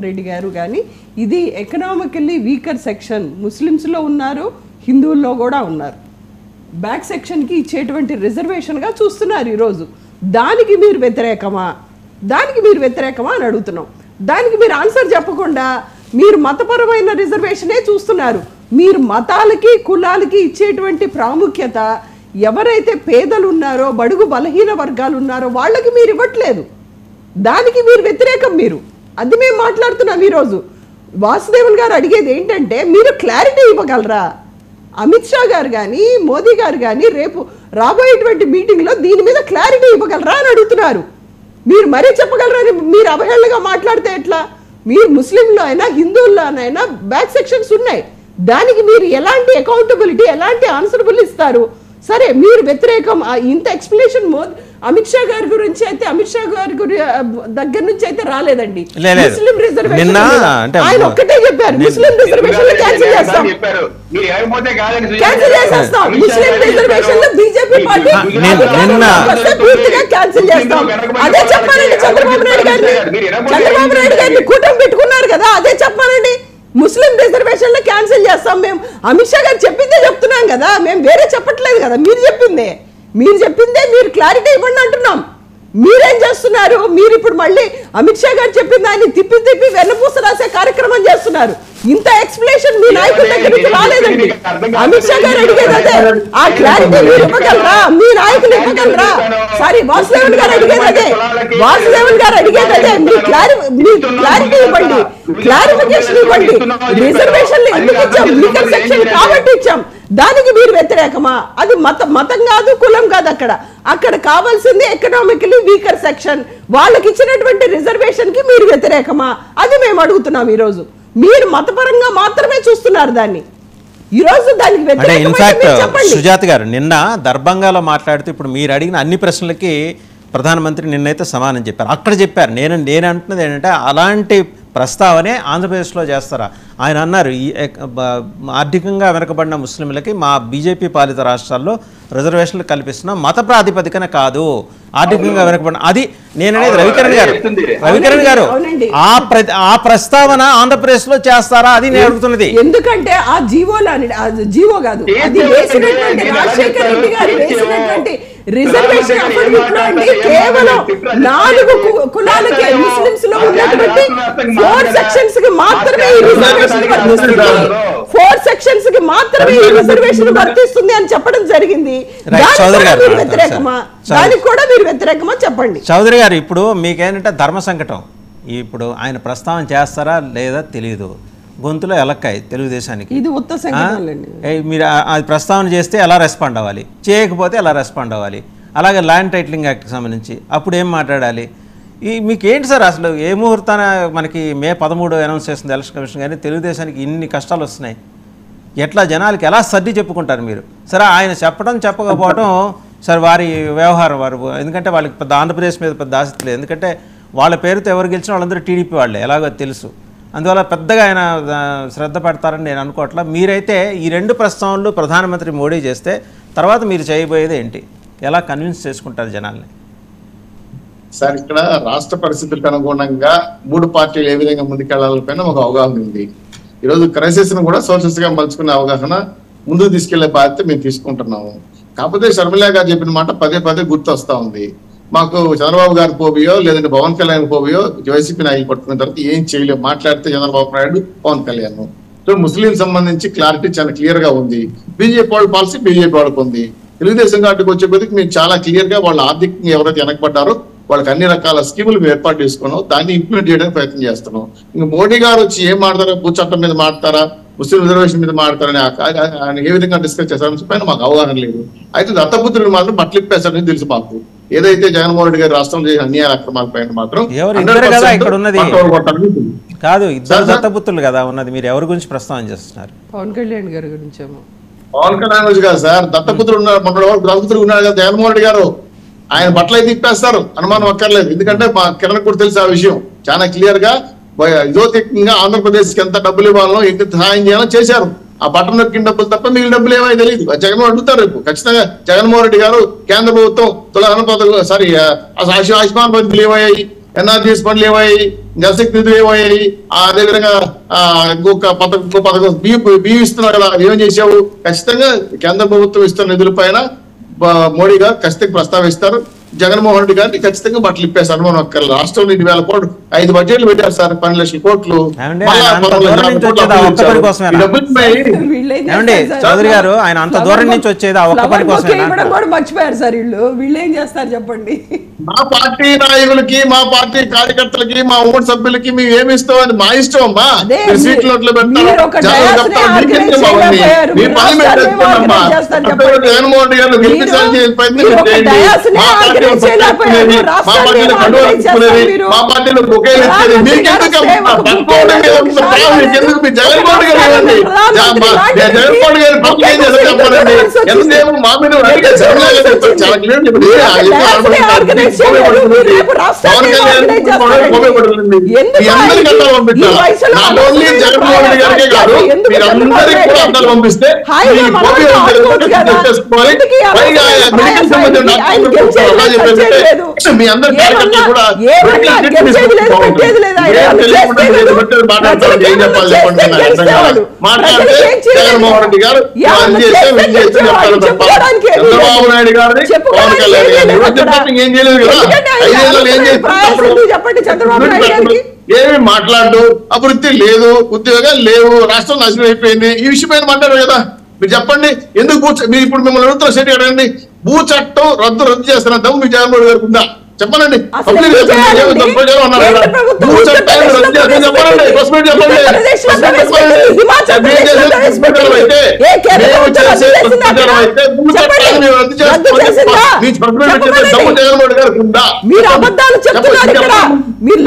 రెడ్డి గారు కానీ ఇది ఎకనామికల్లీ వీకర్ సెక్షన్ ముస్లిమ్స్లో ఉన్నారు, హిందువుల్లో కూడా ఉన్నారు. బ్యాక్ సెక్షన్కి ఇచ్చేటువంటి రిజర్వేషన్గా చూస్తున్నారు ఈరోజు. దానికి మీరు వ్యతిరేకమా అని అడుగుతున్నాం. దానికి మీరు ఆన్సర్ చెప్పకుండా మీరు మతపరమైన రిజర్వేషనే చూస్తున్నారు. మీరు మతాలకి కులాలకి ఇచ్చేటువంటి ప్రాముఖ్యత ఎవరైతే పేదలు ఉన్నారో, బడుగు బలహీన వర్గాలు ఉన్నారో వాళ్ళకి మీరు ఇవ్వట్లేదు. దానికి మీరు వ్యతిరేకం. మీరు అది మేము మాట్లాడుతున్నాం. ఈరోజు వాసుదేవన్ గారు అడిగేది ఏంటంటే మీరు క్లారిటీ ఇవ్వగలరా? అమిత్ షా గారు కానీ మోదీ గారు కానీ రేపు రాబోయేటువంటి మీటింగ్లో దీని మీద క్లారిటీ ఇవ్వగలరా అని అడుగుతున్నారు. మీరు మరీ చెప్పగలరా? మీరు అవహేళనగా మాట్లాడితే ఎట్లా? మీరు ముస్లింలో అయినా హిందువుల్లోనైనా బ్యాక్ సెక్షన్స్ ఉన్నాయి. దానికి మీరు ఎలాంటి అకౌంటబిలిటీ, ఎలాంటి ఆన్సరబుల్ ఇస్తారు? సరే, మీరు వ్యతిరేకం. ఇంత ఎక్స్ప్లెనేషన్ అమిత్ షా గారి గురించి అయితే అమిత్ షా గారి దగ్గర నుంచి అయితే రాలేదండి. ముస్లిం రిజర్వేషన్ ఆయన ఒక్కటే చెప్పారు, ముస్లిం రిజర్వేషన్ క్యాన్సిల్ చేస్తాం, ముస్లిం రిజర్వేషన్ బీజేపీ పార్టీ పూర్తిగా క్యాన్సిల్ చేస్తాం. అదే చెప్పాలండి చంద్రబాబు నాయుడు గారిని కూటమి పెట్టుకున్నారు కదా, అదే చెప్పాలండి. ముస్లిం రిజర్వేషన్లు క్యాన్సిల్ చేస్తాం. మేము అమిత్ షా గారు చెప్పిందే చెప్తున్నాం కదా, మేము వేరే చెప్పట్లేదు కదా. మీరు చెప్పిందే మీరు క్లారిటీ ఇవ్వండి అంటున్నాం. మీరేం చేస్తున్నారు? మీరు ఇప్పుడు మళ్ళీ అమిత్ షా గారు చెప్పిన దాన్ని తిప్పి వెన్నపూస రాసే కార్యక్రమం చేస్తున్నారు. ఇంత ఎక్స్ప్లెనేషన్ మీ నాయకుల దగ్గర నుంచి రాలేదండి. అమిత్ షా గారు అడిగేది అదే. ఆ క్లారిటీ మీరు ఇవ్వగలరా? మీ నాయకులు ఇవ్వగలరా? సారీ, వాసుదేవన్ గారు అడిగేది అదే. మీ క్లారిటీ ఇవ్వండి, క్లారిఫికేషన్ ఇవ్వండి. రిజర్వేషన్లు ఎందుకు ఇచ్చాం? లీగల్ సెక్షన్ కాబట్టి ఇచ్చాం. దానికి మీరు వ్యతిరేకమా? అది మతం కాదు, కులం కాదు. అక్కడ కావాల్సింది ఎకనామికలీ వీకర్ సెక్షన్. వాళ్ళకి ఇచ్చినటువంటి రిజర్వేషన్ కి మీరు వ్యతిరేకమా? అది మేము అడుగుతున్నాం. ఈరోజు మీరు మతపరంగా మాత్రమే చూస్తున్నారు దాన్ని. ఈరోజు దానికి వ్యతిరేకం. సుజాత గారు నిన్న దర్భంగాలో మాట్లాడుతూ ఇప్పుడు మీరు అడిగిన అన్ని ప్రశ్నలకి ప్రధానమంత్రి నిన్నైతే సమానం చెప్పారు. అక్కడ చెప్పారు. నేను అంటున్నది ఏంటంటే అలాంటి ప్రస్తావనే ఆంధ్రప్రదేశ్లో చేస్తారా? ఆయన అన్నారు, ఈ ఆర్థికంగా వెనకబడిన ముస్లింలకి మా బీజేపీ పాలిత రాష్ట్రాల్లో రిజర్వేషన్లు కల్పిస్తున్నాం, మత ప్రాతిపదికన కాదు, ఆర్థికంగా వెనకబడిన. అది నేననేది రవికిరణ్ గారు ఆ ప్రస్తావన ఆంధ్రప్రదేశ్లో చేస్తారా? అది నేను అడుగుతున్నది. ఎందుకంటే ఆ జీవో కాదు, అది వేసినటువంటి రాజశేఖర్ రెడ్డి గారు వేసినటువంటి రిజర్వేషన్ కేవలం 4 కులాలకే, ముస్లింస్ లో ఉన్నటువంటి 4 సెక్షన్స్ కి మాత్రమే ఈ రిజర్వేషన్ వర్తిస్తుంది. 4 సెక్షన్స్ కి మాత్రమే ఈ రిజర్వేషన్ వర్తిస్తుంది అని చెప్పడం జరిగింది. దానికి కూడా మీరు వ్యతిరేకమా చెప్పండి. చౌదరి గారు, ఇప్పుడు మీకేంటంటే ధర్మ సంకటం. ఇప్పుడు ఆయన ప్రస్తావన చేస్తారా లేదా తెలియదు. గొంతులో ఎలక్కాయి తెలుగుదేశానికి. ఇది ఉత్త సంకటంలేండి. మీరు అది ప్రస్తావన చేస్తే ఎలా రెస్పాండ్ అవ్వాలి, చేయకపోతే ఎలా రెస్పాండ్ అవ్వాలి? అలాగే ల్యాండ్ టైటిలింగ్ యాక్ట్కి సంబంధించి అప్పుడు ఏం మాట్లాడాలి? మీకేంటి సార్ అసలు? ఏ ముహూర్తాన మనకి మే 13 అనౌన్స్ చేస్తుంది ఎలక్షన్ కమిషన్, కానీ తెలుగుదేశానికి ఇన్ని కష్టాలు వస్తున్నాయి. ఎట్లా జనాలకి ఎలా సర్ది చెప్పుకుంటారు మీరు? సరే, ఆయన చెప్పకపోవడం సరే వారి వ్యవహారం. వారు ఎందుకంటే వాళ్ళకి పెద్ద ఆంధ్రప్రదేశ్ మీద పెద్ద ఆసక్తి లేదు. ఎందుకంటే వాళ్ళ పేరుతో ఎవరు గెలిచినా వాళ్ళందరూ టీడీపీ వాళ్ళే, ఎలాగో తెలుసు. అందువల్ల పెద్దగా ఆయన శ్రద్ధ పెడతారని నేను అనుకోవట్లా. మీరైతే ఈ 2 ప్రస్తావనలు ప్రధానమంత్రి మోడీ చేస్తే తర్వాత మీరు చేయబోయేది ఏంటి? ఎలా కన్విన్స్ చేసుకుంటారు జనాల్ని? సార్, ఇక్కడ రాష్ట్ర పరిస్థితులకు అనుగుణంగా 3 పార్టీలు ఏ విధంగా ముందుకెళ్లాలపైన ఒక అవగాహన ఉంది. ఈరోజు క్రైసిస్ ను కూడా సోర్సెస్ గా మలుచుకునే అవగాహన ముందుకు తీసుకెళ్లే బాధ్యత మేము తీసుకుంటున్నాము. కాకపోతే షర్మిల గారు చెప్పిన మాట పదే గుర్తు వస్తా ఉంది. మాకు చంద్రబాబు గారి పోబియో లేదంటే పవన్ కళ్యాణ్ పోబియో వైసీపీ నాయకులు పట్టుకున్న తర్వాత ఏం చేయలేము. మాట్లాడితే చంద్రబాబు నాయుడు, పవన్ కళ్యాణ్. సో ముస్లిం సంబంధించి క్లారిటీ చాలా క్లియర్ గా ఉంది. బీజేపీ వాళ్ళ పాలసీ బీజేపీ వాళ్ళకు ఉంది. తెలుగుదేశం గారికి వచ్చే కొద్దికి మేము చాలా క్లియర్ గా వాళ్ళ ఆర్థికంగా ఎవరైతే వెనకబడ్డారో వాళ్ళకి అన్ని రకాల స్కీములు మేము ఏర్పాటు చేసుకున్నాం. దాన్ని ఇంప్లిమెంట్ చేయడానికి ప్రయత్నం చేస్తున్నాం. ఇంకా మోడీ గారు వచ్చి ఏం మాడతారా, భూ చట్టం మీద మాడతారా, ముస్లిం రిజర్వేషన్ మీద మాడతారని ఆయన ఏ విధంగా డిస్కస్ చేస్తారని పైన మాకు అవగాహన లేదు. అయితే దత్తపుత్రులు మాత్రం బట్టలిప్పేస్తారని తెలుసు మాకు. ఏదైతే జగన్మోహన్ రెడ్డి గారు రాష్ట్రంలో చేసిన అన్యాయ అక్రమాల పైన మాత్రం కాదు, ఇద్దరు దత్తపుత్రులు కదా ఉన్నది. మీరు ఎవరి గురించి ప్రస్తావన చేస్తున్నారు? పవన్ కళ్యాణ్ గారి గురించేమో. పవన్ కళ్యాణ్ గురించి కాదు సార్, దత్తపుత్రులు ఉన్నారు. దత్తపుత్రులు ఉన్నారు కదా జగన్మోహన్ రెడ్డి గారు. ఆయన బట్టలు అయితే ఇప్పేస్తారు, అనుమానం అక్కర్లేదు. ఎందుకంటే మా కిరణ్ కూడా తెలుసు ఆ విషయం. చాలా క్లియర్ గా యువతికంగా ఆంధ్రప్రదేశ్ కి ఎంత డబ్బులు ఇవ్వాలనో, ఎంత సహాయం చేయాలో చేశారు. ఆ బట్టలు నొక్కిన డబ్బులు తప్ప మిగిలిన డబ్బులు ఏమో తెలియదు. జగన్మోహన్ అడుగుతారు రేపు ఖచ్చితంగా. జగన్మోహన్ రెడ్డి గారు కేంద్ర ప్రభుత్వం ఆయుష్మాన్ పద్ధతులు ఏమయ్యాయి, ఎన్ఆర్జీఎస్ పనులు ఏమయ్యాయి, జలశక్తి నిధులు ఏమయ్యాయి, అదేవిధంగా ఇంకొక పథకం బియ్యం ఇస్తున్నారు కదా, ఏం చేసావు? ఖచ్చితంగా కేంద్ర ప్రభుత్వం ఇస్తున్న నిధుల పైన మోడీ గారు ఖచ్చితంగా ప్రస్తావిస్తారు. జగన్మోహన్ రెడ్డి గారిని ఖచ్చితంగా బట్టలు ఇప్పేస్తారు. మనం రాష్ట్రంలో 20,000 కోట్లు 5 బడ్జెట్లు పెట్టారు సార్, 12 లక్షల కోట్లు. చౌదరి గారు ఆయన అంత దూరం నుంచి వచ్చేది ఆ ఒక్క పని కోసం మర్చిపోయారు సార్ వీళ్ళు ఏం చేస్తారు చెప్పండి. మా పార్టీ నాయకులకి, మా పార్టీ కార్యకర్తలకి, మా ఉమ్మడి సభ్యులకి మేము ఏమి ఇస్తామని మా ఇష్టం అమ్మా. సీట్లు నోట్లో పెడతారు, జగన్మోహన్ రెడ్డి గారు గెలిపించాలని మా పార్టీలో బొకేలు ఇచ్చేది మీకెందుకు? జగన్మోహన్ గారు జగన్మోహన్ గారి పక్కన ఏం చేస్తారు చెప్పాలండి. ఎంతసేపు మా మీద చాలా క్లియర్ చెప్పండి. జగన్మోహన్ రెడ్డి గారికే కాదు మీరందరికీ కూడా అర్థాలు పంపిస్తే మెడికల్ సంబంధించిన మీ అందరి కార్యకర్తలు కూడా మాట్లాడతారు. ఏం చెప్పాలి చెప్పండి. మాట్లాడితే జగన్మోహన్ రెడ్డి గారు చెప్తారు తప్ప చంద్రబాబు నాయుడు గారిని, పవన్ కళ్యాణ్ గారిని ఏం చేయలేదు కదా. 5 ఏళ్ళు ఏం చేస్తారు? ఏమి మాట్లాడు, అభివృద్ధి లేదు, ఉద్యోగాలు లేవు, రాష్ట్రం నాశనం అయిపోయింది. ఈ విషయమైన మాట్లాడారు కదా. మీరు చెప్పండి ఎందుకు మీరు ఇప్పుడు మిమ్మల్ని అడుగుతున్న స్టేట్ అడగండి. భూ చట్టం రద్దు చేస్తున్న దమ్ము మీ జగన్మోహన్ గారికి ఉందా? చెప్పనండి. మీరు అబద్ధాలు చెప్తున్నారు ఇక్కడ. మీరు